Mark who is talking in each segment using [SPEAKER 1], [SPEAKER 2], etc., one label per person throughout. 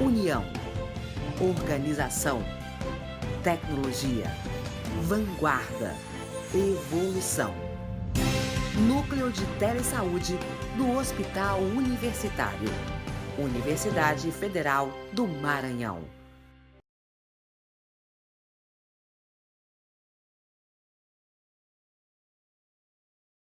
[SPEAKER 1] União, organização, tecnologia, vanguarda, evolução. Núcleo de Telesaúde do Hospital Universitário. Universidade Federal do Maranhão.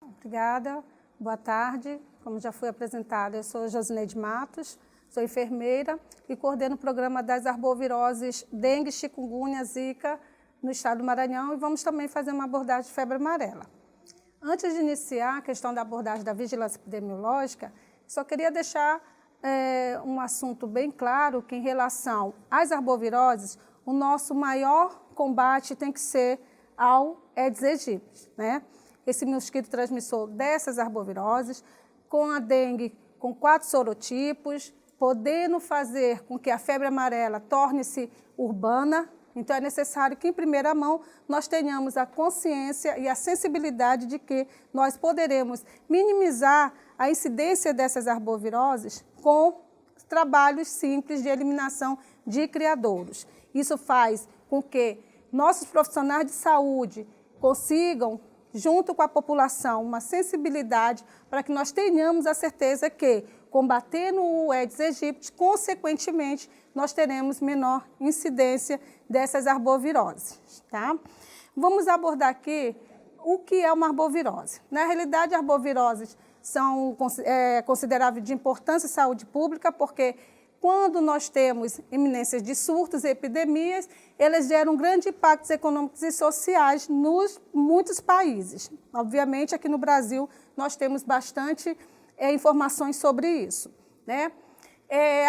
[SPEAKER 2] Obrigada, boa tarde. Como já foi apresentada, eu sou Josineide Matos, sou enfermeira e coordeno o programa das arboviroses dengue, chikungunya, zika no estado do Maranhão e vamos também fazer uma abordagem de febre amarela. Antes de iniciar a questão da abordagem da vigilância epidemiológica, só queria deixar um assunto bem claro que em relação às arboviroses, o nosso maior combate tem que ser ao Aedes aegypti, né? Esse mosquito transmissor dessas arboviroses, com a dengue com 4 sorotipos, podendo fazer com que a febre amarela torne-se urbana. Então, é necessário que, em primeira mão, nós tenhamos a consciência e a sensibilidade de que nós poderemos minimizar a incidência dessas arboviroses com trabalhos simples de eliminação de criadouros. Isso faz com que nossos profissionais de saúde consigam, junto com a população, uma sensibilidade para que nós tenhamos a certeza que, combatendo o Aedes aegypti, consequentemente, nós teremos menor incidência dessas arboviroses. Tá? Vamos abordar aqui o que é uma arbovirose. Na realidade, arboviroses são consideráveis de importância em saúde pública, porque quando nós temos iminências de surtos e epidemias, elas geram grandes impactos econômicos e sociais nos muitos países. Obviamente, aqui no Brasil, nós temos bastante informações sobre isso, né?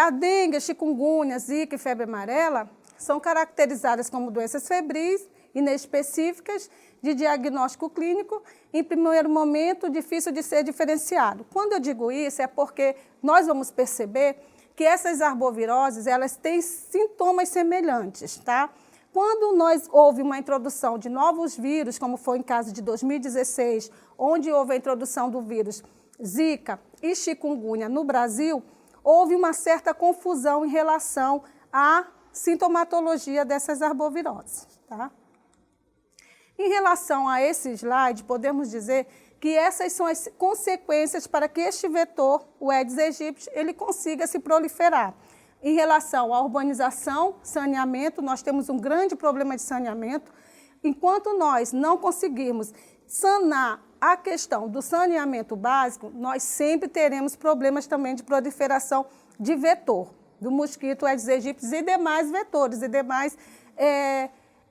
[SPEAKER 2] A dengue, a chikungunya, zika e febre amarela são caracterizadas como doenças febris inespecíficas de diagnóstico clínico, em primeiro momento, difícil de ser diferenciado. Quando eu digo isso, é porque nós vamos perceber que essas arboviroses, elas têm sintomas semelhantes, tá? Quando houve uma introdução de novos vírus, como foi em caso de 2016, onde houve a introdução do vírus Zika e chikungunya no Brasil, houve uma certa confusão em relação à sintomatologia dessas arboviroses, tá? Em relação a esse slide, podemos dizer que essas são as consequências para que este vetor, o Aedes aegypti, ele consiga se proliferar. Em relação à urbanização, saneamento, nós temos um grande problema de saneamento. Enquanto nós não conseguirmos sanar a questão do saneamento básico, nós sempre teremos problemas também de proliferação de vetor, do mosquito Aedes aegypti e demais vetores, e demais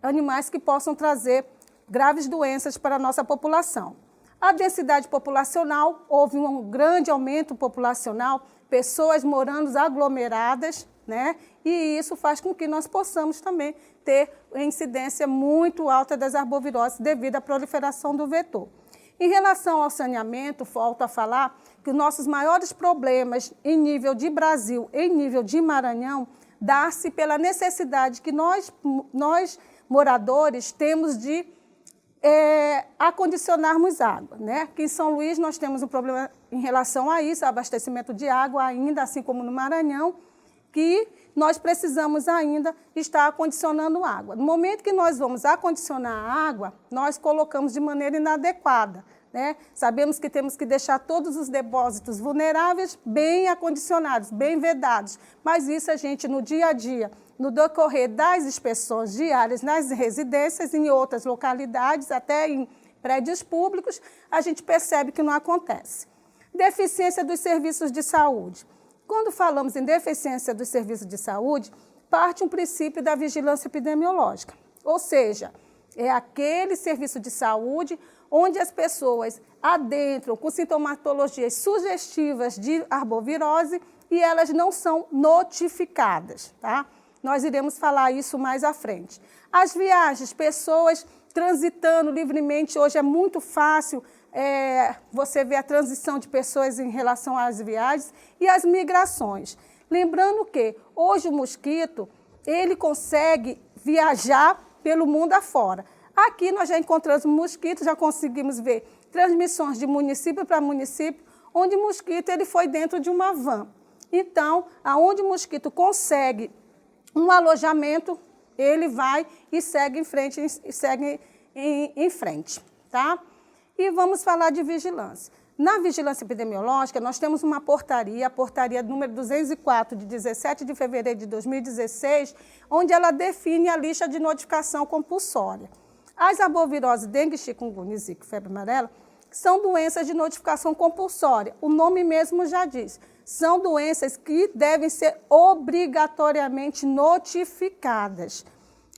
[SPEAKER 2] animais que possam trazer graves doenças para a nossa população. A densidade populacional, houve um grande aumento populacional, pessoas morando aglomeradas, né? E isso faz com que nós possamos também ter incidência muito alta das arboviroses devido à proliferação do vetor. Em relação ao saneamento, volto a falar que os nossos maiores problemas em nível de Brasil, em nível de Maranhão, dá-se pela necessidade que nós moradores temos de acondicionarmos água, né? Aqui em São Luís nós temos um problema em relação a isso, abastecimento de água ainda, assim como no Maranhão, que nós precisamos ainda estar acondicionando água. No momento que nós vamos acondicionar a água, nós colocamos de maneira inadequada, né? Sabemos que temos que deixar todos os depósitos vulneráveis bem acondicionados, bem vedados, mas isso a gente no dia a dia, no decorrer das inspeções diárias nas residências, em outras localidades, até em prédios públicos, a gente percebe que não acontece. Deficiência dos serviços de saúde. Quando falamos em deficiência dos serviços de saúde, parte um princípio da vigilância epidemiológica, ou seja, é aquele serviço de saúde onde as pessoas adentram com sintomatologias sugestivas de arbovirose e elas não são notificadas, tá? Nós iremos falar isso mais à frente. As viagens, pessoas transitando livremente, hoje é muito fácil você ver a transição de pessoas em relação às viagens e as migrações. Lembrando que hoje o mosquito, ele consegue viajar pelo mundo afora. Aqui nós já encontramos mosquitos, já conseguimos ver transmissões de município para município, onde o mosquito ele foi dentro de uma van. Então, aonde o mosquito consegue um alojamento, ele vai e segue em frente, tá? E vamos falar de vigilância. Na vigilância epidemiológica, nós temos uma portaria, a portaria número 204, de 17 de fevereiro de 2016, onde ela define a lista de notificação compulsória. As arboviroses, dengue, chikungunya, zika e febre amarela são doenças de notificação compulsória. O nome mesmo já diz. São doenças que devem ser obrigatoriamente notificadas.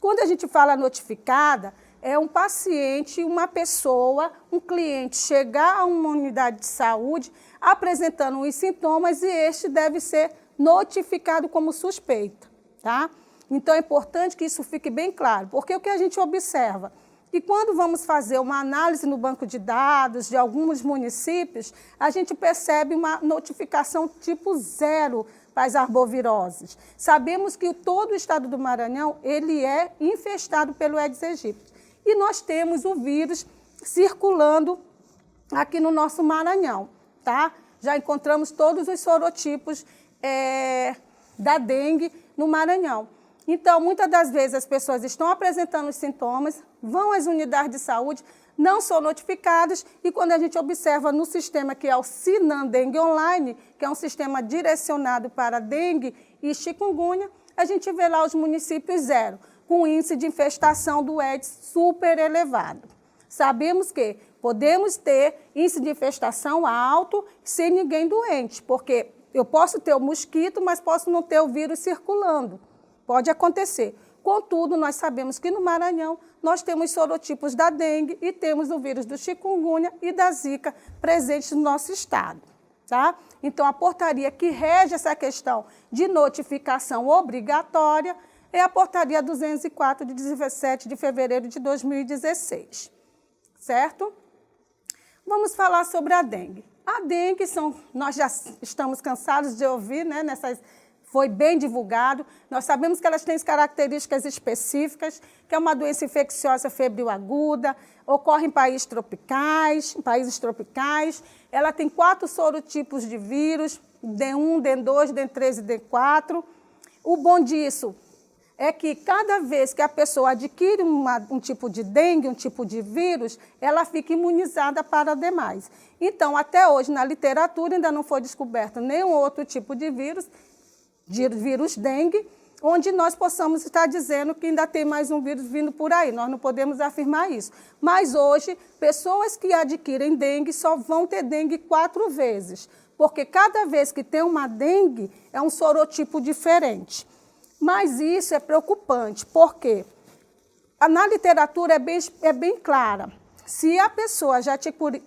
[SPEAKER 2] Quando a gente fala notificada, é um paciente, uma pessoa, um cliente chegar a uma unidade de saúde apresentando os sintomas e este deve ser notificado como suspeito, tá? Então é importante que isso fique bem claro, porque o que a gente observa? Que quando vamos fazer uma análise no banco de dados de alguns municípios, a gente percebe uma notificação tipo 0 para as arboviroses. Sabemos que todo o estado do Maranhão ele é infestado pelo Aedes aegypti. E nós temos o vírus circulando aqui no nosso Maranhão, tá? Já encontramos todos os sorotipos da dengue no Maranhão. Então, muitas das vezes as pessoas estão apresentando os sintomas, vão às unidades de saúde, não são notificadas e quando a gente observa no sistema que é o Sinan Dengue Online, que é um sistema direcionado para dengue e chikungunya, a gente vê lá os municípios 0, com índice de infestação do Aedes super elevado. Sabemos que podemos ter índice de infestação alto sem ninguém doente, porque eu posso ter o mosquito, mas posso não ter o vírus circulando. Pode acontecer. Contudo, nós sabemos que no Maranhão nós temos sorotipos da dengue e temos o vírus do chikungunya e da zika presentes no nosso estado. Tá? Então, a portaria que rege essa questão de notificação obrigatória é a portaria 204, de 17 de fevereiro de 2016. Certo? Vamos falar sobre a dengue. A dengue, nós já estamos cansados de ouvir, né, foi bem divulgado. Nós sabemos que elas têm características específicas, que é uma doença infecciosa febril aguda, ocorre em países tropicais. Ela tem 4 sorotipos de vírus, D1, D2, D3 e D4. O bom disso é que cada vez que a pessoa adquire um tipo de dengue, um tipo de vírus, ela fica imunizada para demais. Então, até hoje, na literatura, ainda não foi descoberto nenhum outro tipo de vírus dengue, onde nós possamos estar dizendo que ainda tem mais um vírus vindo por aí. Nós não podemos afirmar isso. Mas hoje, pessoas que adquirem dengue só vão ter dengue 4 vezes, porque cada vez que tem uma dengue, é um sorotipo diferente. Mas isso é preocupante, porque na literatura é bem clara. Se a pessoa já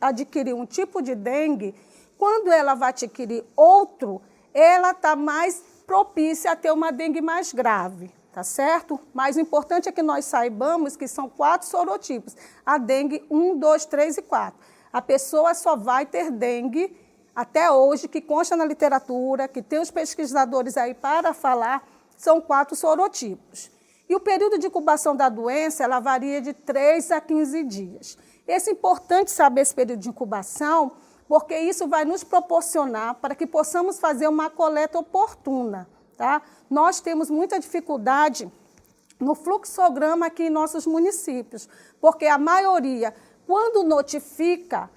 [SPEAKER 2] adquiriu um tipo de dengue, quando ela vai adquirir outro, ela está mais propícia a ter uma dengue mais grave, tá certo? Mas o importante é que nós saibamos que são 4 sorotipos, a dengue 1, 2, 3 e 4. A pessoa só vai ter dengue, até hoje, que consta na literatura, que tem os pesquisadores aí para falar, são 4 sorotipos. E o período de incubação da doença, ela varia de 3 a 15 dias. É importante saber esse período de incubação, porque isso vai nos proporcionar para que possamos fazer uma coleta oportuna. Tá? Nós temos muita dificuldade no fluxograma aqui em nossos municípios, porque a maioria, quando notifica,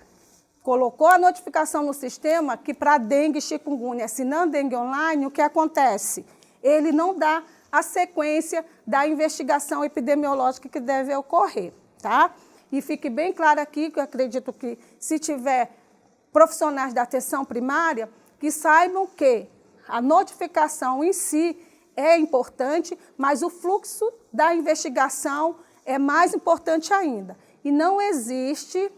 [SPEAKER 2] colocou a notificação no sistema, que para dengue, chikungunya, Sinan Dengue Online, o que acontece? Ele não dá a sequência da investigação epidemiológica que deve ocorrer. Tá? E fique bem claro aqui, que eu acredito que se tiver profissionais da atenção primária, que saibam que a notificação em si é importante, mas o fluxo da investigação é mais importante ainda. E não existe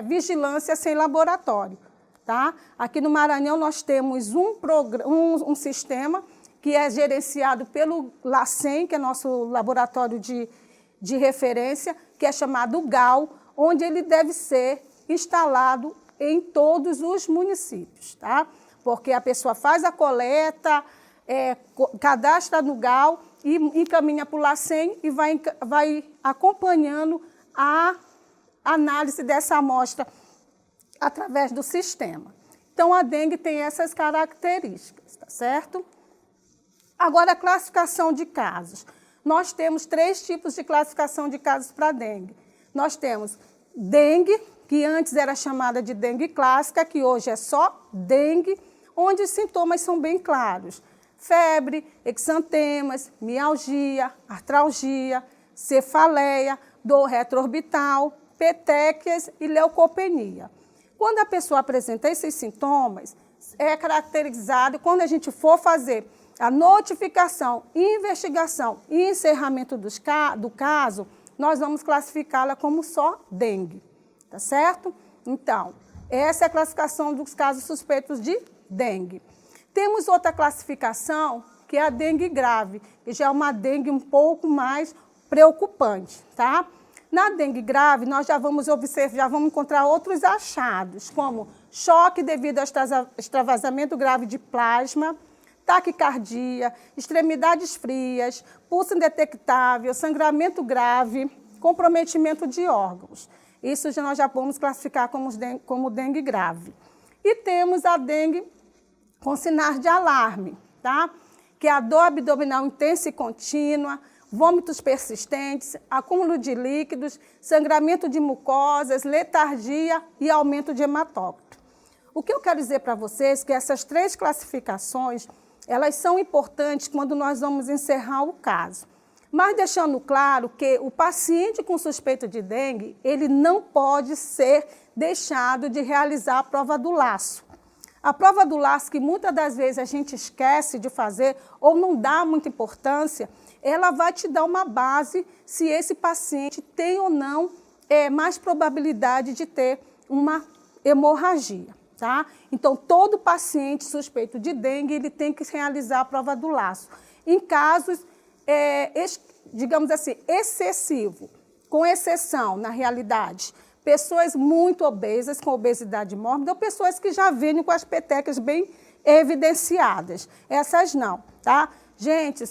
[SPEAKER 2] vigilância sem laboratório. Tá? Aqui no Maranhão nós temos um sistema que é gerenciado pelo LACEN, que é nosso laboratório de referência, que é chamado GAL, onde ele deve ser instalado em todos os municípios, tá? Porque a pessoa faz a coleta, cadastra no GAL e encaminha para o LACEN e vai acompanhando a análise dessa amostra através do sistema. Então, a dengue tem essas características, tá certo? Agora, a classificação de casos. Nós temos 3 tipos de classificação de casos para dengue. Nós temos dengue, que antes era chamada de dengue clássica, que hoje é só dengue, onde os sintomas são bem claros. Febre, exantemas, mialgia, artralgia, cefaleia, dor retroorbital, petequias e leucopenia. Quando a pessoa apresenta esses sintomas, é caracterizado, quando a gente for fazer a notificação, investigação e encerramento do caso, nós vamos classificá-la como só dengue, tá certo? Então, essa é a classificação dos casos suspeitos de dengue. Temos outra classificação, que é a dengue grave, que já é uma dengue um pouco mais preocupante, tá? Na dengue grave, nós já vamos observar, já vamos encontrar outros achados, como choque devido ao extravasamento grave de plasma, taquicardia, extremidades frias, pulso indetectável, sangramento grave, comprometimento de órgãos. Isso nós já vamos classificar como dengue grave. E temos a dengue com sinais de alarme, tá? Que é a dor abdominal intensa e contínua, vômitos persistentes, acúmulo de líquidos, sangramento de mucosas, letargia e aumento de hematócrito. O que eu quero dizer para vocês é que essas 3 classificações, elas são importantes quando nós vamos encerrar o caso. Mas deixando claro que o paciente com suspeita de dengue, ele não pode ser deixado de realizar a prova do laço. A prova do laço, que muitas das vezes a gente esquece de fazer ou não dá muita importância, ela vai te dar uma base se esse paciente tem ou não mais probabilidade de ter uma hemorragia, tá? Então, todo paciente suspeito de dengue, ele tem que realizar a prova do laço. Em casos, digamos assim, excessivo, com exceção, na realidade, pessoas muito obesas, com obesidade mórbida, ou pessoas que já vêm com as petequias bem evidenciadas. Essas não, tá? Gente,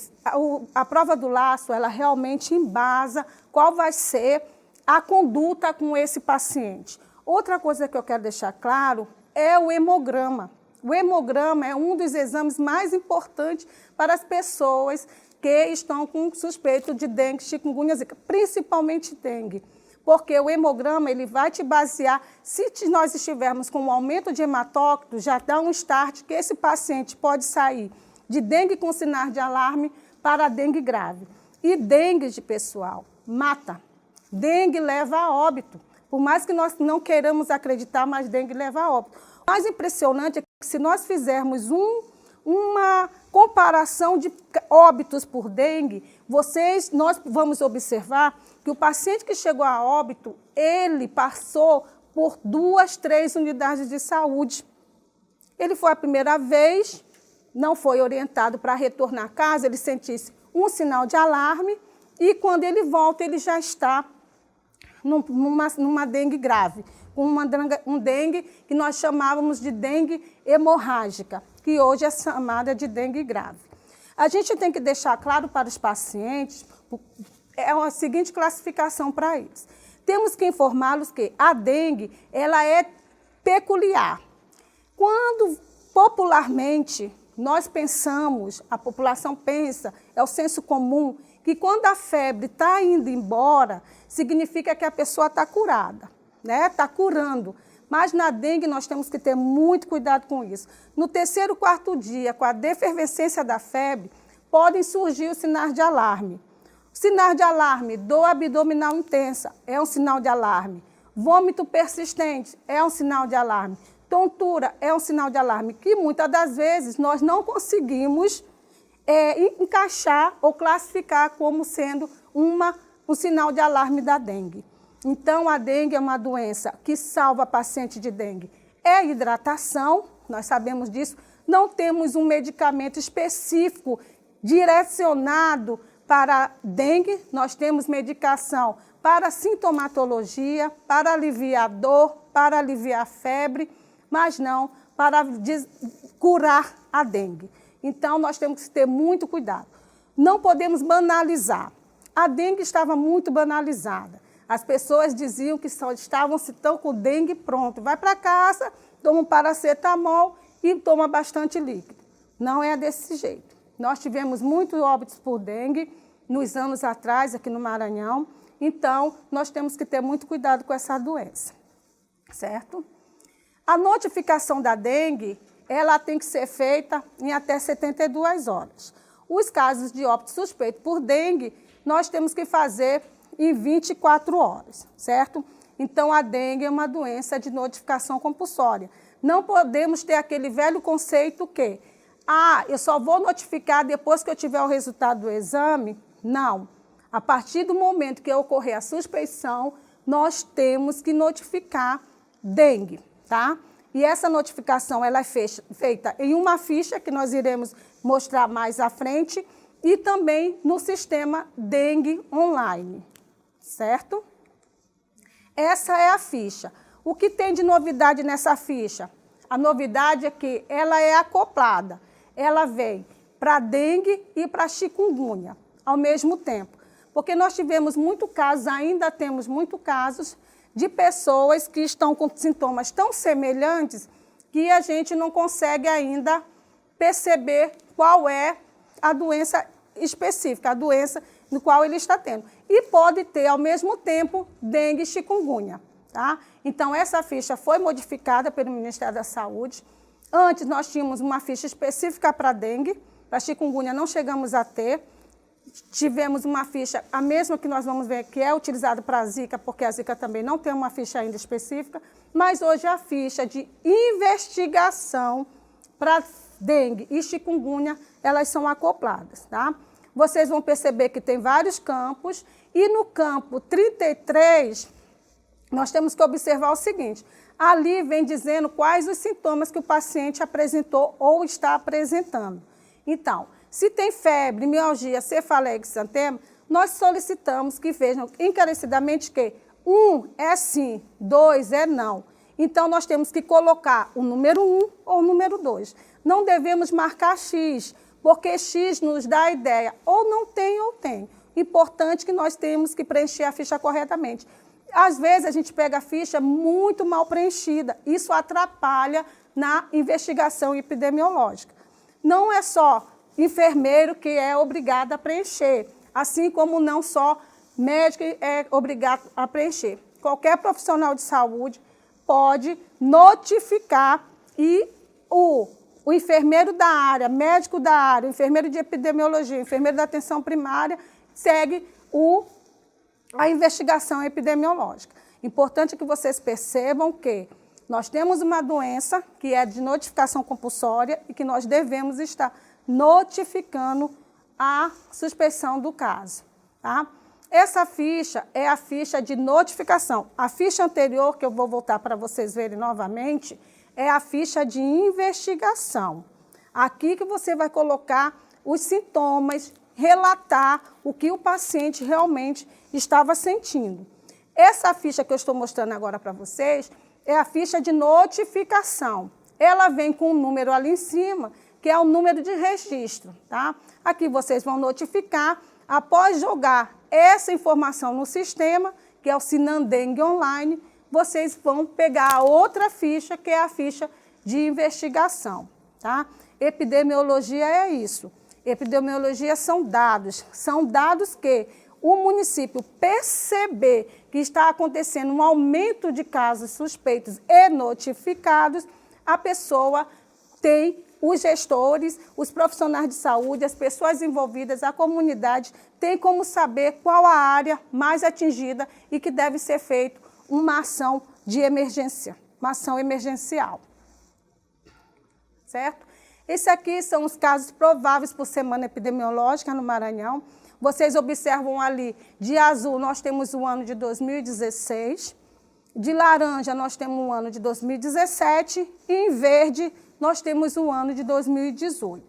[SPEAKER 2] a prova do laço, ela realmente embasa qual vai ser a conduta com esse paciente. Outra coisa que eu quero deixar claro é o hemograma. O hemograma é um dos exames mais importantes para as pessoas que estão com suspeito de dengue, chikungunya, zika, principalmente dengue. Porque o hemograma, ele vai te basear, se nós estivermos com um aumento de hematócrito, já dá um start que esse paciente pode sair de dengue com sinais de alarme para a dengue grave. E dengue, pessoal, mata. Dengue leva a óbito. Por mais que nós não queiramos acreditar, mas dengue leva a óbito. O mais impressionante é que se nós fizermos uma comparação de óbitos por dengue, nós vamos observar que o paciente que chegou a óbito, ele passou por 2, 3 unidades de saúde. Ele foi a primeira vez, não foi orientado para retornar à casa, ele sentisse um sinal de alarme e quando ele volta, ele já está numa dengue grave, um dengue que nós chamávamos de dengue hemorrágica, que hoje é chamada de dengue grave. A gente tem que deixar claro para os pacientes, é a seguinte classificação para eles. Temos que informá-los que a dengue, ela é peculiar. Quando popularmente nós pensamos, a população pensa, é o senso comum, que quando a febre está indo embora, significa que a pessoa está curada, né? Está curando. Mas na dengue nós temos que ter muito cuidado com isso. No 3º, 4º dia, com a defervescência da febre, podem surgir os sinais de alarme. Sinal de alarme, dor abdominal intensa, é um sinal de alarme. Vômito persistente, é um sinal de alarme. Tontura, é um sinal de alarme, que muitas das vezes nós não conseguimos encaixar ou classificar como sendo um sinal de alarme da dengue. Então, a dengue é uma doença que salva paciente de dengue. É a hidratação, nós sabemos disso, não temos um medicamento específico direcionado para dengue, nós temos medicação para sintomatologia, para aliviar a dor, para aliviar a febre, mas não para curar a dengue. Então, nós temos que ter muito cuidado. Não podemos banalizar. A dengue estava muito banalizada. As pessoas diziam que só estavam com dengue pronto. Vai para casa toma um paracetamol e toma bastante líquido. Não é desse jeito. Nós tivemos muitos óbitos por dengue nos anos atrás, aqui no Maranhão, então nós temos que ter muito cuidado com essa doença, certo? A notificação da dengue, ela tem que ser feita em até 72 horas. Os casos de óbito suspeito por dengue, nós temos que fazer em 24 horas, certo? Então, a dengue é uma doença de notificação compulsória. Não podemos ter aquele velho conceito que, eu só vou notificar depois que eu tiver o resultado do exame. Não. A partir do momento que ocorrer a suspeição, nós temos que notificar dengue, tá? E essa notificação ela é feita em uma ficha que nós iremos mostrar mais à frente e também no sistema Dengue Online, certo? Essa é a ficha. O que tem de novidade nessa ficha? A novidade é que ela é acoplada. Ela vem para dengue e para chikungunya ao mesmo tempo. Porque nós tivemos muito casos, ainda temos muitos casos de pessoas que estão com sintomas tão semelhantes que a gente não consegue ainda perceber qual é a doença específica, a doença no qual ele está tendo. E pode ter, ao mesmo tempo, dengue e chikungunya, tá? Então, essa ficha foi modificada pelo Ministério da Saúde. Antes, nós tínhamos uma ficha específica para dengue, para chikungunya não chegamos a ter. Tivemos uma ficha, a mesma que nós vamos ver, que é utilizada para a Zika, porque a Zika também não tem uma ficha ainda específica, mas hoje a ficha de investigação para dengue e chikungunya, elas são acopladas, tá? Vocês vão perceber que tem vários campos, e no campo 33, nós temos que observar o seguinte, ali vem dizendo quais os sintomas que o paciente apresentou ou está apresentando. Então, se tem febre, mialgia, cefaleia e exantema, nós solicitamos que vejam encarecidamente que 1 é sim, 2 é não. Então, nós temos que colocar o número 1 ou o número 2. Não devemos marcar X, porque X nos dá a ideia, ou não tem ou tem. Importante que nós temos que preencher a ficha corretamente. Às vezes, a gente pega a ficha muito mal preenchida. Isso atrapalha na investigação epidemiológica. Não é só enfermeiro que é obrigado a preencher, assim como não só médico é obrigado a preencher. Qualquer profissional de saúde pode notificar e o enfermeiro da área, médico da área, enfermeiro de epidemiologia, enfermeiro da atenção primária, segue a investigação epidemiológica. Importante que vocês percebam que nós temos uma doença que é de notificação compulsória e que nós devemos estar notificando a suspeição do caso, tá? Essa ficha é a ficha de notificação. A ficha anterior, que eu vou voltar para vocês verem novamente, é a ficha de investigação. Aqui que você vai colocar os sintomas, relatar o que o paciente realmente estava sentindo. Essa ficha que eu estou mostrando agora para vocês é a ficha de notificação. Ela vem com um número ali em cima, que é o número de registro, tá? Aqui vocês vão notificar, após jogar essa informação no sistema, que é o Sinandengue Online, vocês vão pegar a outra ficha, que é a ficha de investigação, tá? Epidemiologia é isso. Epidemiologia são dados que o município perceber que está acontecendo um aumento de casos suspeitos e notificados, a pessoa tem os gestores, os profissionais de saúde, as pessoas envolvidas, a comunidade, tem como saber qual a área mais atingida e que deve ser feita uma ação de emergência, uma ação emergencial. Certo? Esses aqui são os casos prováveis por semana epidemiológica no Maranhão. Vocês observam ali, de azul nós temos o ano de 2016, de laranja nós temos o ano de 2017 e em verde nós temos o ano de 2018.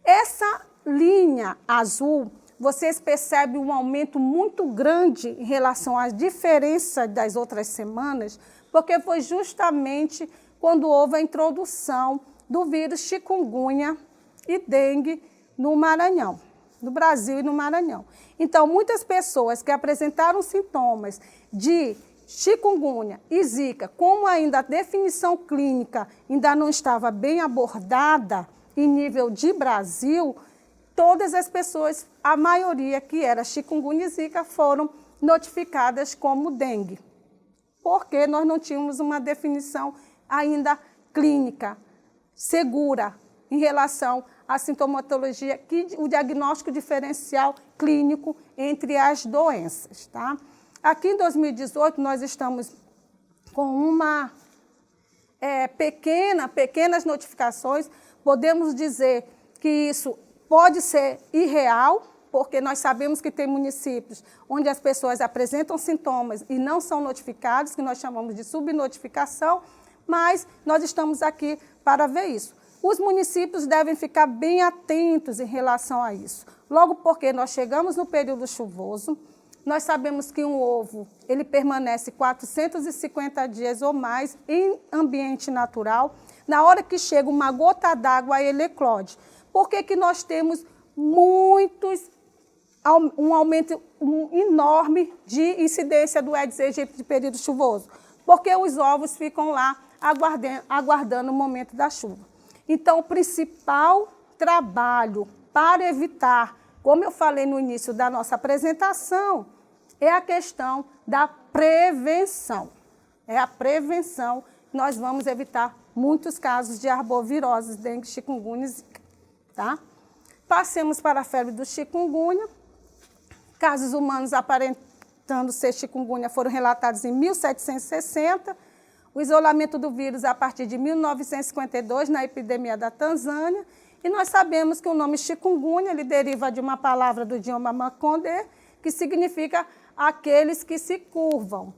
[SPEAKER 2] Essa linha azul, vocês percebem um aumento muito grande em relação à diferença das outras semanas, porque foi justamente quando houve a introdução do vírus chikungunya e dengue no Maranhão, no Brasil e no Maranhão. Então, muitas pessoas que apresentaram sintomas de chikungunya e zika, como ainda a definição clínica ainda não estava bem abordada em nível de Brasil, todas as pessoas, a maioria que era chikungunya e zika, foram notificadas como dengue, porque nós não tínhamos uma definição ainda clínica, segura, em relação à sintomatologia, o diagnóstico diferencial clínico entre as doenças. Tá? Aqui em 2018, nós estamos com pequenas notificações. Podemos dizer que isso pode ser irreal, porque nós sabemos que tem municípios onde as pessoas apresentam sintomas e não são notificados, que nós chamamos de subnotificação, mas nós estamos aqui para ver isso. Os municípios devem ficar bem atentos em relação a isso. Logo porque nós chegamos no período chuvoso, nós sabemos que um ovo ele permanece 450 dias ou mais em ambiente natural. Na hora que chega uma gota d'água, ele eclode. Por que nós temos um aumento enorme de incidência do Aedes aegypti de período chuvoso? Porque os ovos ficam lá aguardando o momento da chuva. Então, o principal trabalho para evitar, como eu falei no início da nossa apresentação, é a questão da prevenção. É a prevenção que nós vamos evitar muitos casos de arboviroses, dengue, chikungunya e zika. Tá? Passemos para a febre do chikungunya. Casos humanos aparentando ser chikungunya foram relatados em 1760. O isolamento do vírus a partir de 1952, na epidemia da Tanzânia. E nós sabemos que o nome chikungunya ele deriva de uma palavra do idioma Makonde, que significa aqueles que se curvam.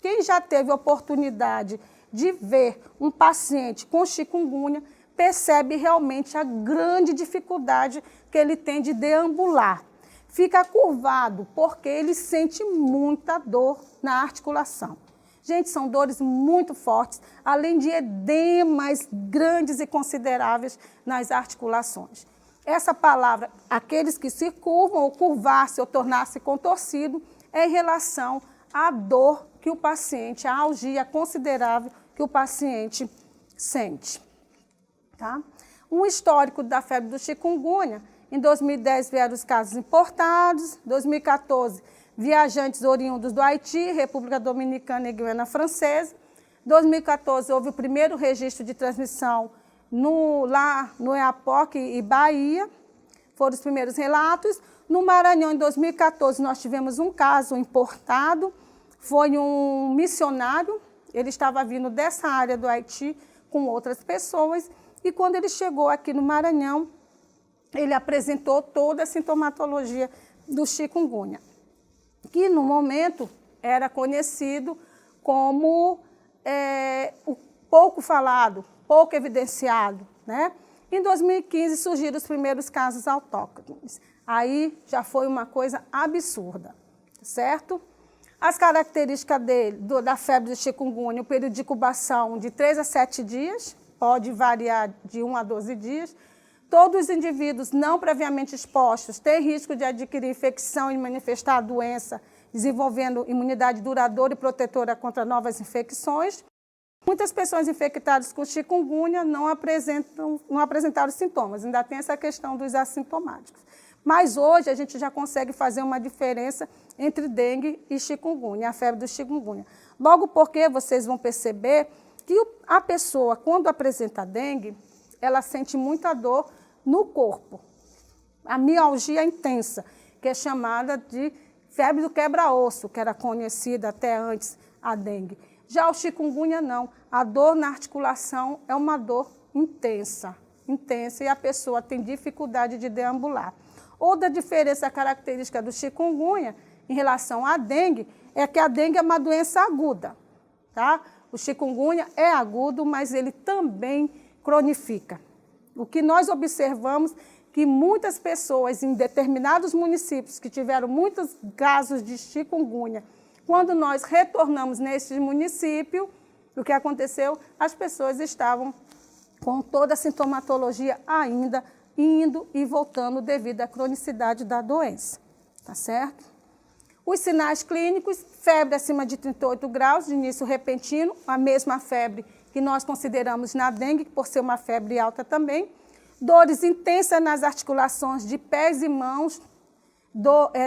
[SPEAKER 2] Quem já teve a oportunidade de ver um paciente com chikungunya, percebe realmente a grande dificuldade que ele tem de deambular. Fica curvado porque ele sente muita dor na articulação. Gente, são dores muito fortes, além de edemas grandes e consideráveis nas articulações. Essa palavra, aqueles que se curvam, ou curvar-se, ou tornar-se contorcido, é em relação à dor que o paciente, a algia considerável que o paciente sente. Tá? Um histórico da febre do chikungunya, em 2010 vieram os casos importados, 2014 viajantes oriundos do Haiti, República Dominicana e Guiana Francesa. Em 2014 houve o primeiro registro de transmissão lá no Oiapoque e Bahia, foram os primeiros relatos. No Maranhão, em 2014, nós tivemos um caso importado, foi um missionário, ele estava vindo dessa área do Haiti com outras pessoas, e quando ele chegou aqui no Maranhão, ele apresentou toda a sintomatologia do chikungunya, que no momento era conhecido como o pouco falado, pouco evidenciado, né? Em 2015 surgiram os primeiros casos autóctones. Aí já foi uma coisa absurda, certo? As características da febre do chikungunya, o período de incubação de 3 a 7 dias, pode variar de 1 a 12 dias. Todos os indivíduos não previamente expostos têm risco de adquirir infecção e manifestar a doença, desenvolvendo imunidade duradoura e protetora contra novas infecções. Muitas pessoas infectadas com chikungunya não apresentaram sintomas, ainda tem essa questão dos assintomáticos. Mas hoje a gente já consegue fazer uma diferença entre dengue e chikungunya, a febre do chikungunya. Logo porque vocês vão perceber que a pessoa, quando apresenta dengue, ela sente muita dor no corpo. A mialgia intensa, que é chamada de febre do quebra-osso, que era conhecida até antes a dengue. Já o chikungunya não. A dor na articulação é uma dor intensa, e a pessoa tem dificuldade de deambular. Outra diferença característica do chikungunya em relação à dengue é que a dengue é uma doença aguda. Tá? O chikungunya é agudo, mas ele também cronifica. O que nós observamos que muitas pessoas em determinados municípios que tiveram muitos casos de chikungunya, quando nós retornamos neste município, o que aconteceu? As pessoas estavam com toda a sintomatologia ainda indo e voltando devido à cronicidade da doença, tá certo? Os sinais clínicos, febre acima de 38 graus, de início repentino, a mesma febre que nós consideramos na dengue, por ser uma febre alta também. Dores intensas nas articulações de pés e mãos,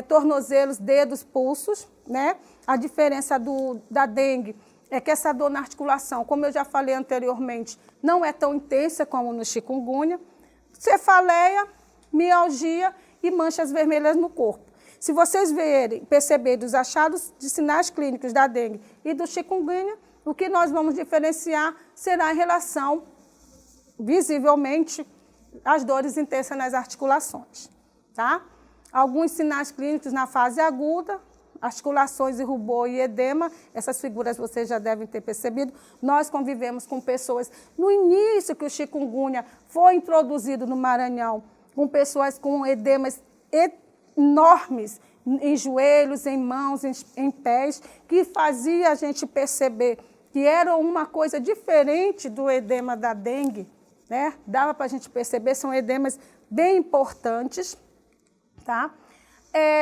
[SPEAKER 2] tornozelos, dedos, pulsos, né? A diferença da dengue é que essa dor na articulação, como eu já falei anteriormente, não é tão intensa como no chikungunya. Cefaleia, mialgia e manchas vermelhas no corpo. Se vocês perceberem os achados de sinais clínicos da dengue e do chikungunya, o que nós vamos diferenciar será em relação, visivelmente, às dores intensas nas articulações. Tá? Alguns sinais clínicos na fase aguda, articulações e rubor e edema, essas figuras vocês já devem ter percebido. Nós convivemos com pessoas, no início que o chikungunya foi introduzido no Maranhão, com pessoas com edemas enormes em joelhos, em mãos, em pés, que fazia a gente perceber que era uma coisa diferente do edema da dengue, né? Dava para a gente perceber, são edemas bem importantes, tá?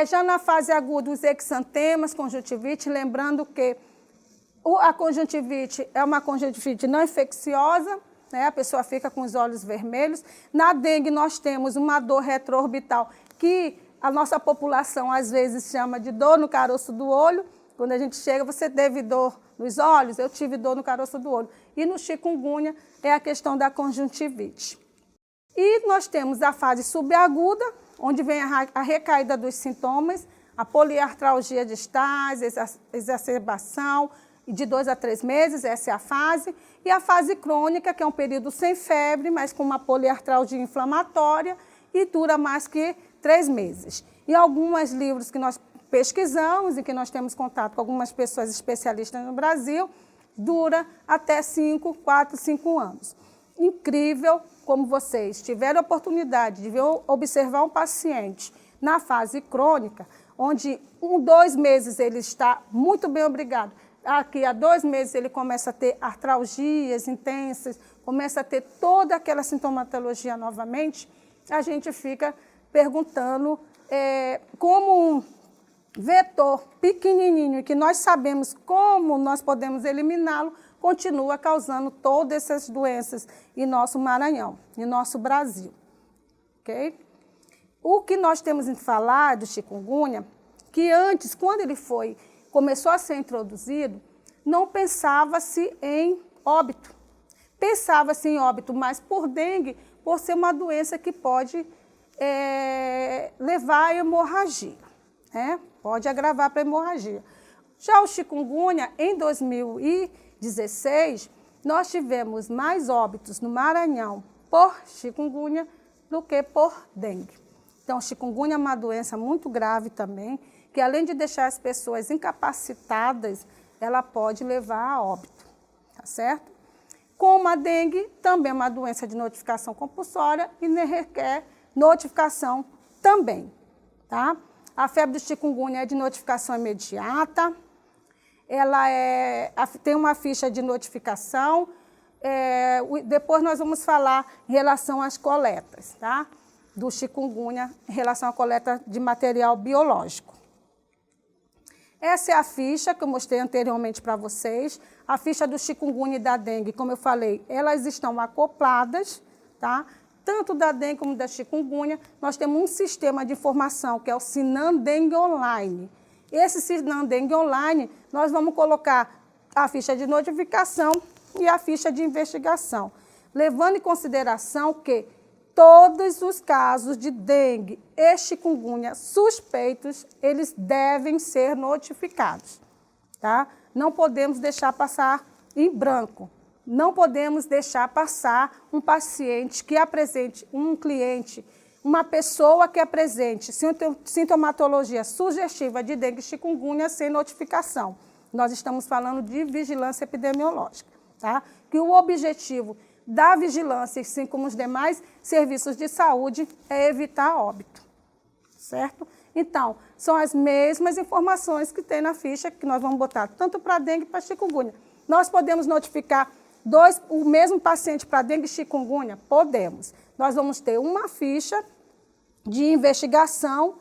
[SPEAKER 2] Já na fase aguda, os exantemas, conjuntivite, lembrando que a conjuntivite é uma conjuntivite não infecciosa, né? A pessoa fica com os olhos vermelhos. Na dengue, nós temos uma dor retroorbital, que a nossa população, às vezes, chama de dor no caroço do olho. Quando a gente chega, você teve dor nos olhos? Eu tive dor no caroço do olho. E no chikungunya é a questão da conjuntivite. E nós temos a fase subaguda, onde vem a recaída dos sintomas, a poliartralgia distal, exacerbação, de 2 a 3 meses, essa é a fase. E a fase crônica, que é um período sem febre, mas com uma poliartralgia inflamatória e dura mais que 3 meses. Em alguns livros que nós pesquisamos e que nós temos contato com algumas pessoas especialistas no Brasil, dura até 4, 5 anos. Incrível como vocês tiveram a oportunidade de observar um paciente na fase crônica, onde 2 meses ele está muito bem, obrigado. Aqui a 2 meses ele começa a ter artralgias intensas, começa a ter toda aquela sintomatologia novamente, a gente fica perguntando como um vetor pequenininho, que nós sabemos como nós podemos eliminá-lo, continua causando todas essas doenças em nosso Maranhão, em nosso Brasil. Okay? O que nós temos em falar do chikungunya, que antes, quando ele começou a ser introduzido, não pensava-se em óbito. Pensava-se em óbito, mas por dengue, por ser uma doença que pode levar à hemorragia, né? Pode agravar para a hemorragia. Já o chikungunya, em 2016, nós tivemos mais óbitos no Maranhão por chikungunya do que por dengue. Então, chikungunya é uma doença muito grave também, que além de deixar as pessoas incapacitadas, ela pode levar a óbito, tá certo? Como a dengue, também é uma doença de notificação compulsória e requer notificação também, tá? A febre do chikungunya é de notificação imediata, ela tem uma ficha de notificação, depois nós vamos falar em relação às coletas, tá? Do chikungunya, em relação à coleta de material biológico. Essa é a ficha que eu mostrei anteriormente para vocês. A ficha do chikungunya e da dengue, como eu falei, elas estão acopladas, tá? Tanto da dengue como da chikungunya, nós temos um sistema de informação, que é o Sinan Dengue Online. Esse Sinan Dengue Online, nós vamos colocar a ficha de notificação e a ficha de investigação, levando em consideração que todos os casos de dengue e chikungunya suspeitos, eles devem ser notificados, tá? Não podemos deixar passar em branco. Não podemos deixar passar um paciente que apresente, um cliente, uma pessoa que apresente sintomatologia sugestiva de dengue e chikungunya sem notificação. Nós estamos falando de vigilância epidemiológica, tá? Que o objetivo da vigilância, assim como os demais serviços de saúde, é evitar óbito, certo? Então, são as mesmas informações que tem na ficha, que nós vamos botar tanto para dengue e para chikungunya. Nós podemos notificar o mesmo paciente para dengue e chikungunya? Podemos. Nós vamos ter uma ficha de investigação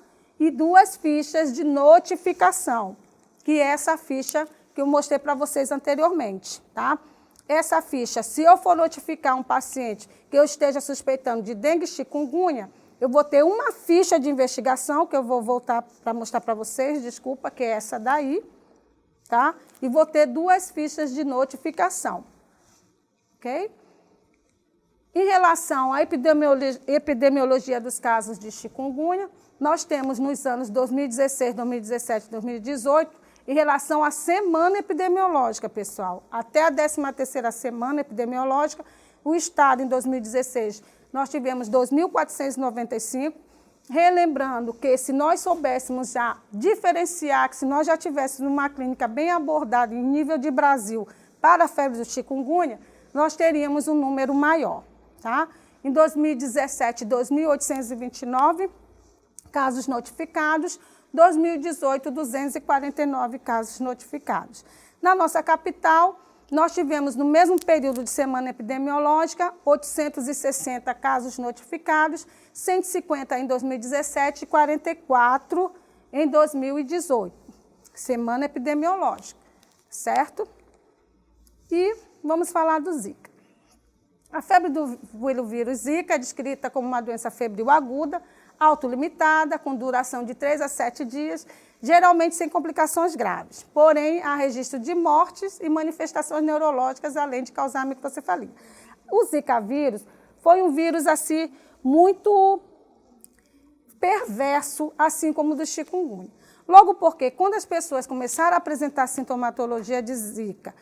[SPEAKER 2] e 2 fichas de notificação, que é essa ficha que eu mostrei para vocês anteriormente, tá? Essa ficha, se eu for notificar um paciente que eu esteja suspeitando de dengue chikungunya, eu vou ter uma ficha de investigação, que eu vou voltar para mostrar para vocês, desculpa, que é essa daí, tá? E vou ter 2 fichas de notificação, ok? Em relação à epidemiologia dos casos de chikungunya, nós temos nos anos 2016, 2017 e 2018, em relação à semana epidemiológica, pessoal. Até a 13ª semana epidemiológica, o estado, em 2016, nós tivemos 2.495, relembrando que se nós soubéssemos já diferenciar, que se nós já tivéssemos uma clínica bem abordada em nível de Brasil para a febre do chikungunya, nós teríamos um número maior, tá? Em 2017, 2.829 casos notificados, 2018, 249 casos notificados. Na nossa capital, nós tivemos, no mesmo período de semana epidemiológica, 860 casos notificados, 150 em 2017 e 44 em 2018. Semana epidemiológica, certo? E vamos falar do Zika. A febre do vírus Zika é descrita como uma doença febril aguda, autolimitada, com duração de 3 a 7 dias, geralmente sem complicações graves. Porém, há registro de mortes e manifestações neurológicas, além de causar microcefalia. O Zika vírus foi um vírus assim muito perverso, assim como o do chikungunya. Logo porque, quando as pessoas começaram a apresentar sintomatologia de Zika,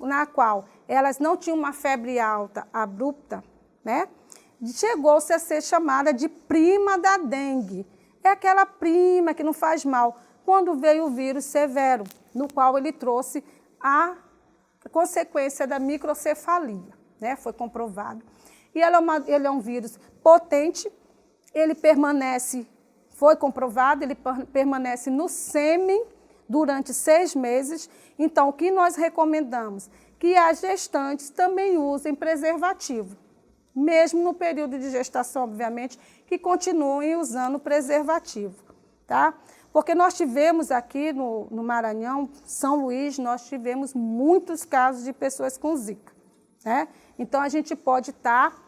[SPEAKER 2] na qual elas não tinham uma febre alta, abrupta, né? Chegou-se a ser chamada de prima da dengue. É aquela prima que não faz mal. Quando veio o vírus severo, no qual ele trouxe a consequência da microcefalia, né? Foi comprovado. E ele é um vírus potente, ele permanece, foi comprovado, ele permanece no sêmen durante 6 meses. Então, o que nós recomendamos? Que as gestantes também usem preservativo. Mesmo no período de gestação, obviamente, que continuem usando preservativo, tá? Porque nós tivemos aqui no Maranhão, São Luís, nós tivemos muitos casos de pessoas com Zika, né? Então, a gente pode estar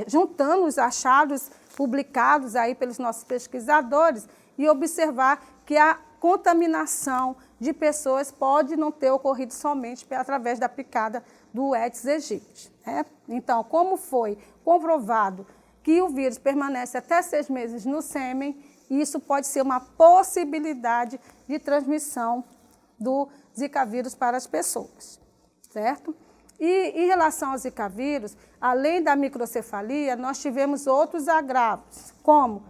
[SPEAKER 2] juntando os achados publicados aí pelos nossos pesquisadores e observar que a contaminação de pessoas pode não ter ocorrido somente através da picada do Aedes aegypti, né? Então, como foi comprovado que o vírus permanece até 6 meses no sêmen, isso pode ser uma possibilidade de transmissão do Zika vírus para as pessoas, certo? E em relação ao Zika vírus, além da microcefalia, nós tivemos outros agravos, como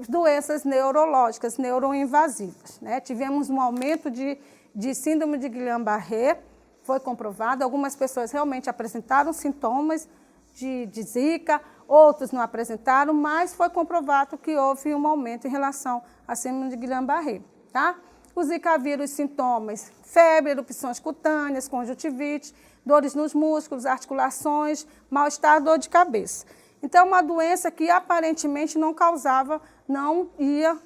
[SPEAKER 2] doenças neurológicas, neuroinvasivas, né? Tivemos um aumento de síndrome de Guillain-Barré, foi comprovado, algumas pessoas realmente apresentaram sintomas de Zika, outros não apresentaram, mas foi comprovado que houve um aumento em relação à síndrome de Guillain-Barré, tá? O Zika vírus, sintomas, febre, erupções cutâneas, conjuntivite, dores nos músculos, articulações, mal-estar, dor de cabeça. Então, é uma doença que aparentemente não causava, não ia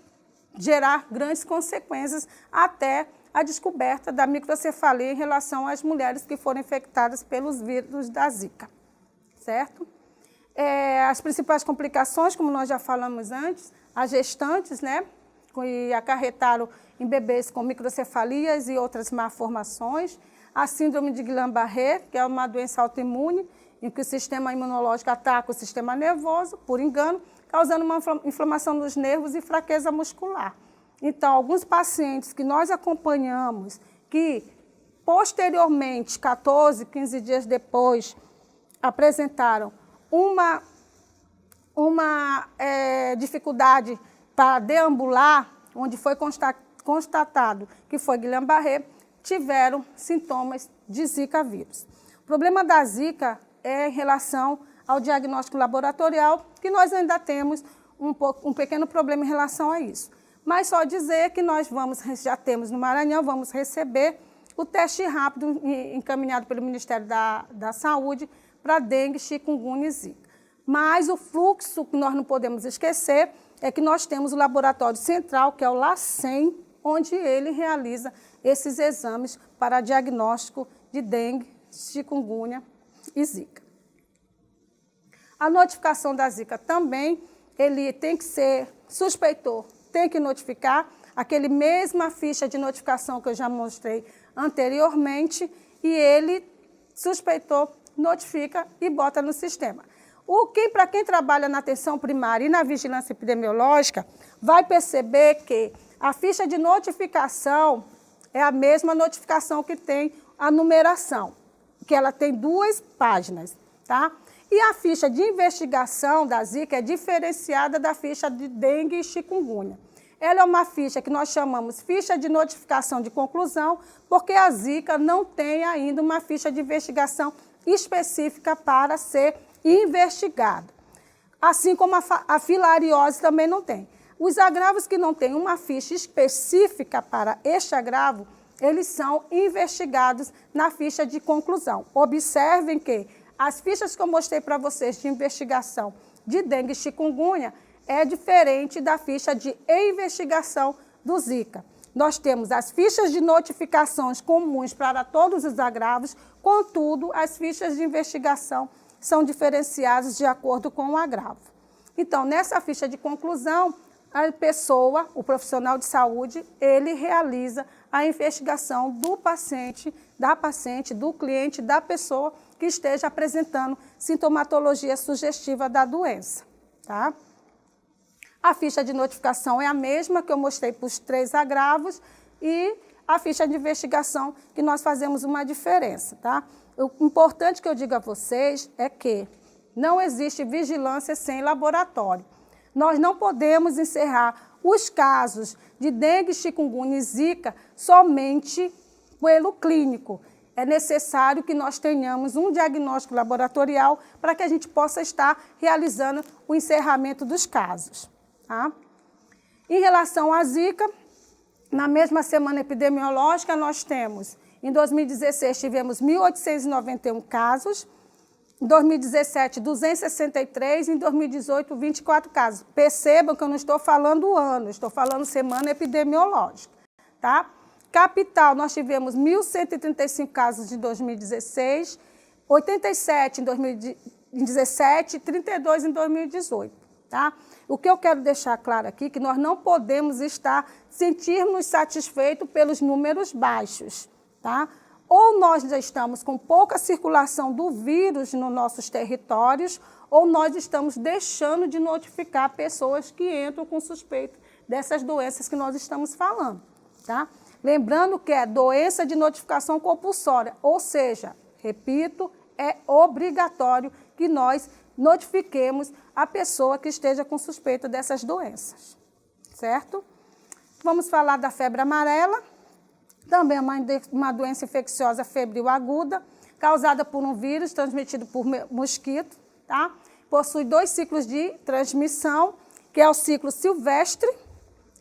[SPEAKER 2] gerar grandes consequências até a descoberta da microcefalia em relação às mulheres que foram infectadas pelos vírus da Zika, certo? As principais complicações, como nós já falamos antes, as gestantes, né, que acarretaram em bebês com microcefalias e outras malformações, a síndrome de Guillain-Barré, que é uma doença autoimune, em que o sistema imunológico ataca o sistema nervoso, por engano, causando uma inflamação dos nervos e fraqueza muscular. Então, alguns pacientes que nós acompanhamos, que posteriormente, 14, 15 dias depois, apresentaram uma dificuldade para deambular, onde foi constatado que foi Guillain-Barré, tiveram sintomas de Zika vírus. O problema da Zika é em relação ao diagnóstico laboratorial, que nós ainda temos um pequeno problema em relação a isso. Mas só dizer que nós já temos no Maranhão, vamos receber o teste rápido encaminhado pelo Ministério da Saúde para dengue, chikungunya e Zika. Mas o fluxo que nós não podemos esquecer é que nós temos o laboratório central, que é o LACEN, onde ele realiza esses exames para diagnóstico de dengue, chikungunya e zika. A notificação da zika também, ele tem que ser suspeitor, tem que notificar aquele mesma ficha de notificação que eu já mostrei anteriormente, e ele suspeitou, notifica e bota no sistema. Para quem trabalha na atenção primária e na vigilância epidemiológica, vai perceber que a ficha de notificação é a mesma notificação que tem a numeração, que ela tem 2 páginas, tá? E a ficha de investigação da zika é diferenciada da ficha de dengue e chikungunya. Ela é uma ficha que nós chamamos ficha de notificação de conclusão, porque a zika não tem ainda uma ficha de investigação específica para ser investigada. Assim como a filariose também não tem. Os agravos que não têm uma ficha específica para este agravo, eles são investigados na ficha de conclusão. Observem que as fichas que eu mostrei para vocês de investigação de dengue e chikungunya é diferente da ficha de investigação do zika. Nós temos as fichas de notificações comuns para todos os agravos, contudo, as fichas de investigação são diferenciadas de acordo com o agravo. Então, nessa ficha de conclusão, a pessoa, o profissional de saúde, ele realiza a investigação do paciente, do cliente, da pessoa que esteja apresentando sintomatologia sugestiva da doença, tá? A ficha de notificação é a mesma que eu mostrei para os 3 agravos e a ficha de investigação que nós fazemos uma diferença, tá? O importante que eu digo a vocês é que não existe vigilância sem laboratório. Nós não podemos encerrar os casos de dengue, chikungunya e zika somente pelo clínico. É necessário que nós tenhamos um diagnóstico laboratorial para que a gente possa estar realizando o encerramento dos casos. Tá? Em relação à zika, na mesma semana epidemiológica, nós temos, em 2016, tivemos 1.891 casos, em 2017, 263, em 2018, 24 casos. Percebam que eu não estou falando ano, estou falando semana epidemiológica. Tá? Capital, nós tivemos 1.135 casos em 2016, 87 em 2017 e 32 em 2018. Tá? O que eu quero deixar claro aqui é que nós não podemos sentir-nos satisfeitos pelos números baixos. Tá? Ou nós já estamos com pouca circulação do vírus nos nossos territórios, ou nós estamos deixando de notificar pessoas que entram com suspeita dessas doenças que nós estamos falando. Tá? Lembrando que é doença de notificação compulsória, ou seja, repito, é obrigatório que nós notifiquemos a pessoa que esteja com suspeita dessas doenças, certo? Vamos falar da febre amarela, também é uma doença infecciosa febril aguda, causada por um vírus transmitido por mosquito, tá? Possui 2 ciclos de transmissão, que é o ciclo silvestre,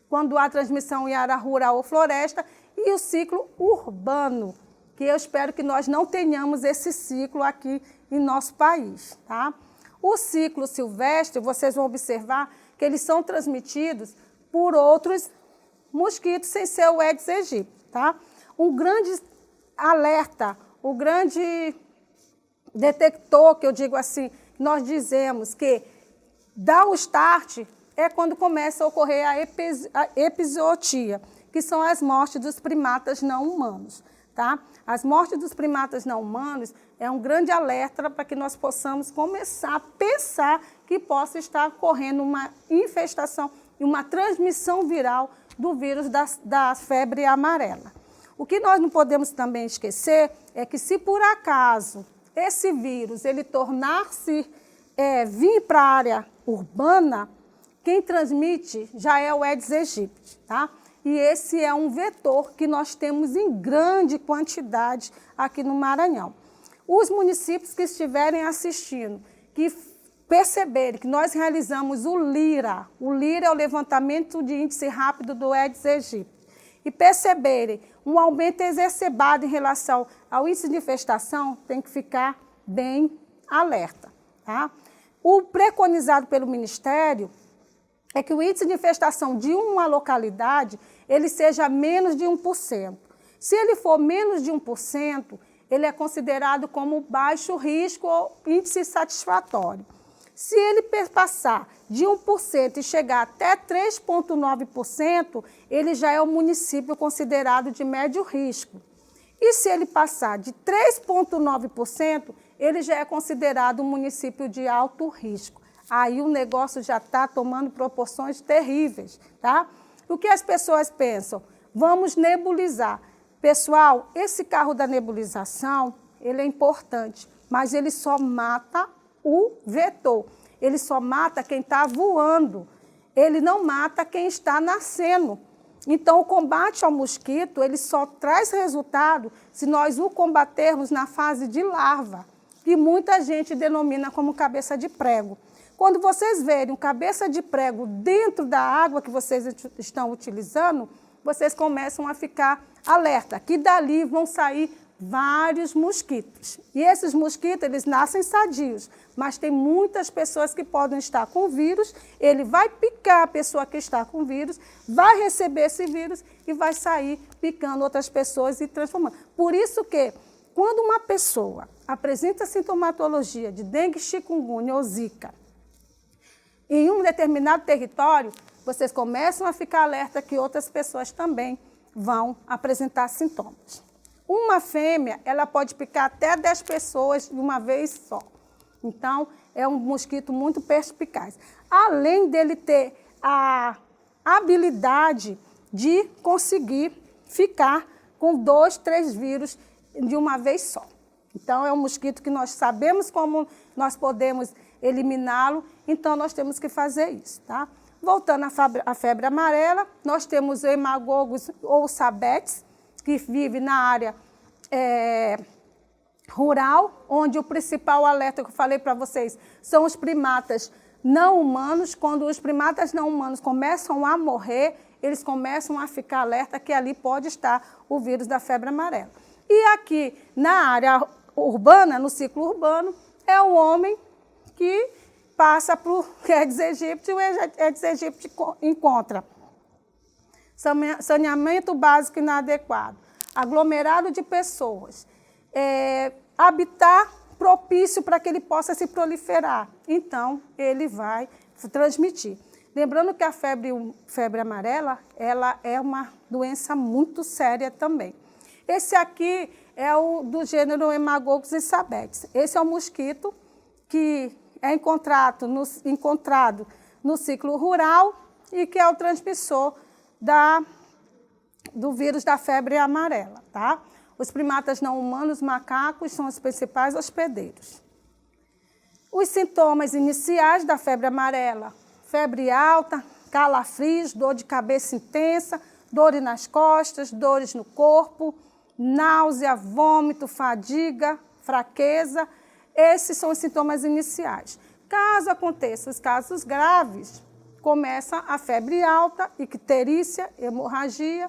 [SPEAKER 2] quando há transmissão em área rural ou floresta, e o ciclo urbano, que eu espero que nós não tenhamos esse ciclo aqui em nosso país, tá? O ciclo silvestre, vocês vão observar que eles são transmitidos por outros mosquitos, sem ser o Aedes aegypti, tá? Um grande alerta, o grande detector, que eu digo assim, nós dizemos que dá o start é quando começa a ocorrer a epizootia, que são as mortes dos primatas não humanos. Tá? As mortes dos primatas não humanos é um grande alerta para que nós possamos começar a pensar que possa estar ocorrendo uma infestação e uma transmissão viral do vírus da febre amarela. O que nós não podemos também esquecer é que, se por acaso esse vírus ele tornar-se vir para a área urbana, quem transmite já é o Aedes aegypti, tá? E esse é um vetor que nós temos em grande quantidade aqui no Maranhão. Os municípios que estiverem assistindo, que perceberem que nós realizamos o LIRA é o levantamento de índice rápido do Aedes aegypti, e perceberem um aumento exacerbado em relação ao índice de infestação, tem que ficar bem alerta. Tá? O preconizado pelo Ministério é que o índice de infestação de uma localidade ele seja menos de 1%. Se ele for menos de 1%, ele é considerado como baixo risco ou índice satisfatório. Se ele passar de 1% e chegar até 3,9%, ele já é um município considerado de médio risco. E se ele passar de 3,9%, ele já é considerado um município de alto risco. Aí o negócio já está tomando proporções terríveis, tá? O que as pessoas pensam? Vamos nebulizar. Pessoal, esse carro da nebulização, ele é importante, mas ele só mata o vetor. Ele só mata quem está voando. Ele não mata quem está nascendo. Então, o combate ao mosquito, ele só traz resultado se nós o combatermos na fase de larva, que muita gente denomina como cabeça de prego. Quando vocês verem um cabeça de prego dentro da água que vocês estão utilizando, vocês começam a ficar alerta, que dali vão sair vários mosquitos. E esses mosquitos, eles nascem sadios, mas tem muitas pessoas que podem estar com vírus, ele vai picar a pessoa que está com vírus, vai receber esse vírus e vai sair picando outras pessoas e transformando. Por isso que, quando uma pessoa apresenta sintomatologia de dengue, chikungunya ou zika, em um determinado território, vocês começam a ficar alerta que outras pessoas também vão apresentar sintomas. Uma fêmea, ela pode picar até 10 pessoas de uma vez só. Então, é um mosquito muito perspicaz. Além dele ter a habilidade de conseguir ficar com 2, 3 vírus de uma vez só. Então, é um mosquito que nós sabemos como nós podemos eliminá-lo, então nós temos que fazer isso, tá? Voltando à febre amarela, nós temos o hemagogos ou sabetes, que vive na área rural, onde o principal alerta que eu falei para vocês são os primatas não humanos. Quando os primatas não humanos começam a morrer, eles começam a ficar alerta que ali pode estar o vírus da febre amarela. E aqui na área urbana, no ciclo urbano, é o homem que passa para o Aedes aegypti, e o Aedes aegypti encontra saneamento básico inadequado, aglomerado de pessoas, habitat propício para que ele possa se proliferar. Então, ele vai transmitir. Lembrando que a febre amarela, ela é uma doença muito séria também. Esse aqui é o do gênero Hemagogos e sabetes. Esse é o mosquito que é encontrado no ciclo rural e que é o transmissor do vírus da febre amarela, tá? Os primatas não humanos, macacos, são os principais hospedeiros. Os sintomas iniciais da febre amarela: febre alta, calafrios, dor de cabeça intensa, dores nas costas, dores no corpo, náusea, vômito, fadiga, fraqueza. Esses são os sintomas iniciais. Caso aconteçam os casos graves, começa a febre alta, icterícia, hemorragia,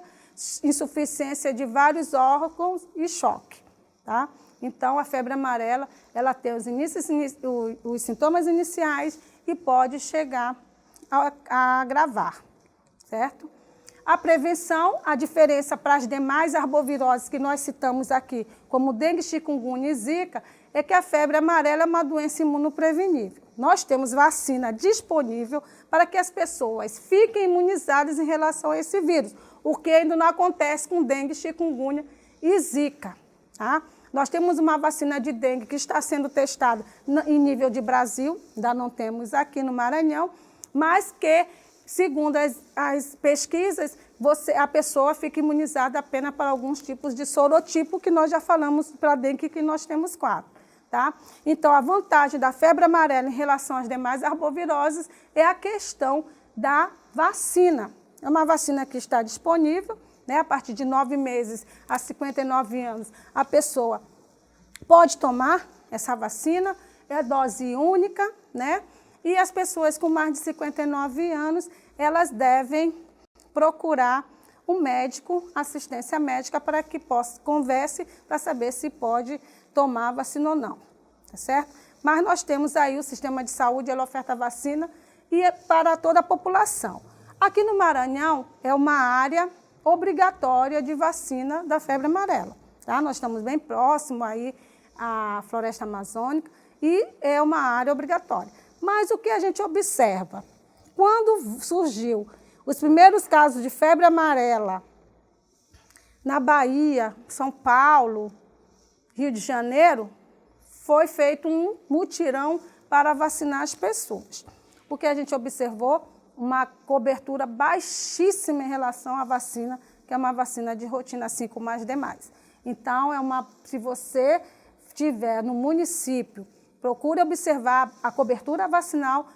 [SPEAKER 2] insuficiência de vários órgãos e choque, tá? Então, a febre amarela, ela tem os sintomas iniciais e pode chegar a agravar, certo? A prevenção, a diferença para as demais arboviroses que nós citamos aqui, como dengue, chikungunya e zika, é que a febre amarela é uma doença imunoprevenível. Nós temos vacina disponível para que as pessoas fiquem imunizadas em relação a esse vírus, o que ainda não acontece com dengue, chikungunya e zika, tá? Nós temos uma vacina de dengue que está sendo testada em nível de Brasil, ainda não temos aqui no Maranhão, mas que, segundo as pesquisas, a pessoa fica imunizada apenas para alguns tipos de sorotipo, que nós já falamos para a dengue, que nós temos 4. Tá? Então, a vantagem da febre amarela em relação às demais arboviroses é a questão da vacina. É uma vacina que está disponível, né? A partir de 9 meses a 59 anos, a pessoa pode tomar essa vacina, é dose única, né? E as pessoas com mais de 59 anos, elas devem procurar um médico, assistência médica, para que converse para saber se pode tomar a vacina ou não, tá certo? mas nós temos aí o sistema de saúde, ele oferta vacina e é para toda a população. Aqui no Maranhão é uma área obrigatória de vacina da febre amarela. Tá? Nós estamos bem próximo aí à floresta amazônica e é uma área obrigatória. Mas o que a gente observa? Quando surgiu os primeiros casos de febre amarela na Bahia, São Paulo, Rio de Janeiro, foi feito um mutirão para vacinar as pessoas. O que a gente observou? Uma cobertura baixíssima em relação à vacina, que é uma vacina de rotina, assim como as demais. Então, se você estiver no município, procure observar a cobertura vacinal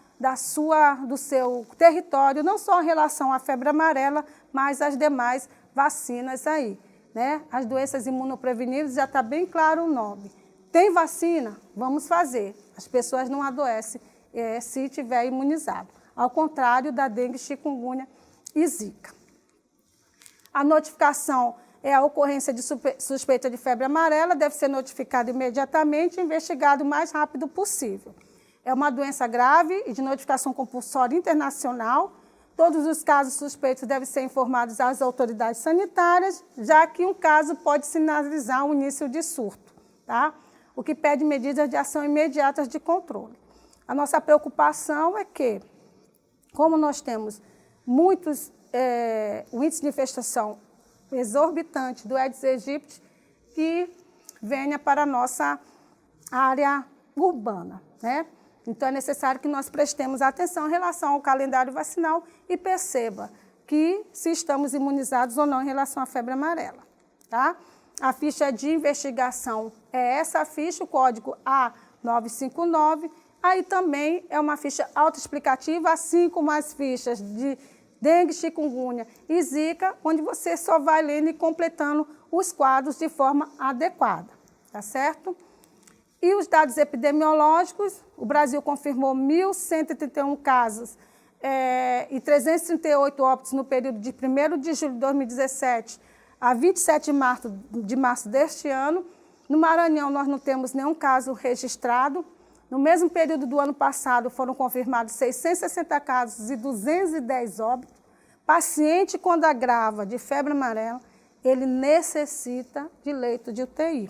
[SPEAKER 2] do seu território, não só em relação à febre amarela, mas as demais vacinas aí, né? As doenças imunopreveníveis, já está bem claro o nome. Tem vacina? Vamos fazer. As pessoas não adoecem se estiver imunizado. Ao contrário da dengue, chikungunya e zika. A notificação é a ocorrência de suspeita de febre amarela, deve ser notificado imediatamente e investigado o mais rápido possível. É uma doença grave e de notificação compulsória internacional. Todos os casos suspeitos devem ser informados às autoridades sanitárias, já que um caso pode sinalizar o início de surto, tá? O que pede medidas de ação imediatas de controle. A nossa preocupação é que, como nós temos o índice de infestação exorbitante do Aedes aegypti, que venha para a nossa área urbana, né? Então, é necessário que nós prestemos atenção em relação ao calendário vacinal e perceba que se estamos imunizados ou não em relação à febre amarela, tá? A ficha de investigação é essa ficha, o código A959. Aí também é uma ficha autoexplicativa, assim como as fichas de dengue, chikungunya e zika, onde você só vai lendo e completando os quadros de forma adequada, tá certo? E os dados epidemiológicos, o Brasil confirmou 1.131 casos e 338 óbitos no período de 1º de julho de 2017 a 27 de março deste ano. No Maranhão, nós não temos nenhum caso registrado. No mesmo período do ano passado, foram confirmados 660 casos e 210 óbitos. Paciente, quando agrava de febre amarela, ele necessita de leito de UTI,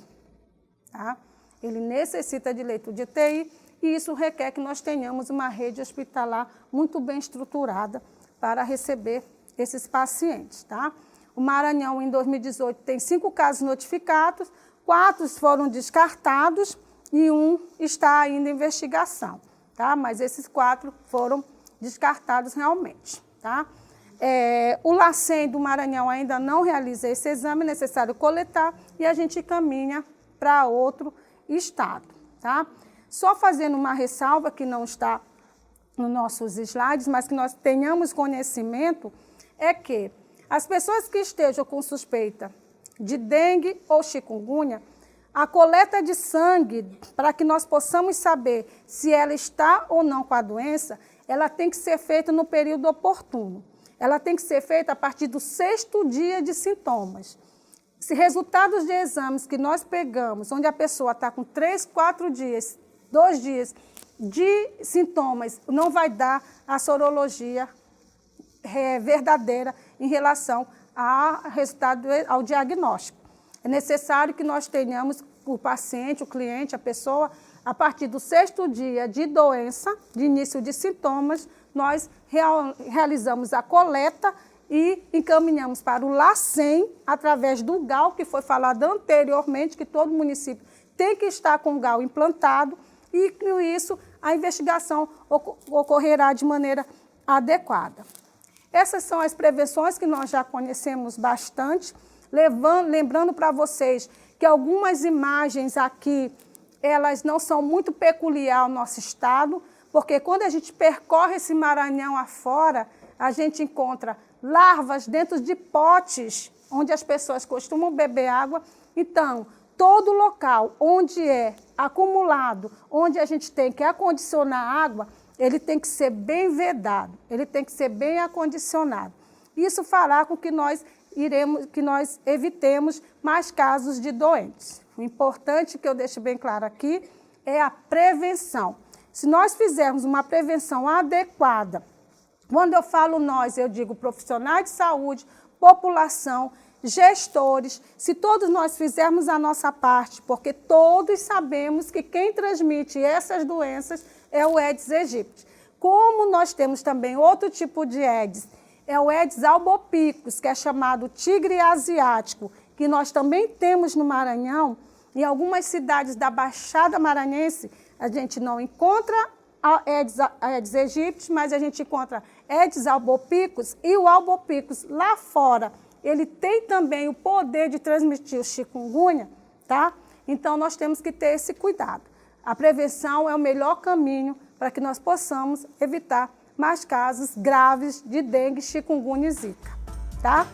[SPEAKER 2] tá? Ele necessita de leito de UTI e isso requer que nós tenhamos uma rede hospitalar muito bem estruturada para receber esses pacientes, tá? O Maranhão, em 2018, tem 5 casos notificados, 4 foram descartados e 1 está ainda em investigação, tá? Mas esses 4 foram descartados realmente, tá? O LACEN do Maranhão ainda não realiza esse exame, é necessário coletar e a gente caminha para outro estado, tá? Só fazendo uma ressalva que não está nos nossos slides, mas que nós tenhamos conhecimento, é que as pessoas que estejam com suspeita de dengue ou chikungunya, a coleta de sangue, para que nós possamos saber se ela está ou não com a doença, ela tem que ser feita no período oportuno. Ela tem que ser feita a partir do 6º dia de sintomas. Se resultados de exames que nós pegamos, onde a pessoa está com 3, 4 dias, 2 dias de sintomas, não vai dar a sorologia verdadeira em relação ao diagnóstico. É necessário que nós tenhamos o paciente, o cliente, a pessoa, a partir do 6º dia de doença, de início de sintomas, nós realizamos a coleta e encaminhamos para o LACEN, através do GAL, que foi falado anteriormente, que todo município tem que estar com o GAL implantado, e com isso a investigação ocorrerá de maneira adequada. Essas são as prevenções que nós já conhecemos bastante, lembrando para vocês que algumas imagens aqui, elas não são muito peculiares ao nosso estado, porque quando a gente percorre esse Maranhão afora, a gente encontra larvas dentro de potes, onde as pessoas costumam beber água. Então, todo local onde é acumulado, onde a gente tem que acondicionar água, ele tem que ser bem vedado, ele tem que ser bem acondicionado. Isso fará com que nós evitemos mais casos de doentes. O importante que eu deixo bem claro aqui é a prevenção. Se nós fizermos uma prevenção adequada, quando eu falo nós, eu digo profissionais de saúde, população, gestores, se todos nós fizermos a nossa parte, porque todos sabemos que quem transmite essas doenças é o Aedes aegypti. Como nós temos também outro tipo de Aedes, é o Aedes albopicus, que é chamado tigre asiático, que nós também temos no Maranhão. Em algumas cidades da Baixada Maranhense, a gente não encontra Aedes aegypti, mas a gente encontra Aedes albopicus, e o albopicus lá fora, ele tem também o poder de transmitir o chikungunya, tá? Então, nós temos que ter esse cuidado. A prevenção é o melhor caminho para que nós possamos evitar mais casos graves de dengue, chikungunya e zika, tá?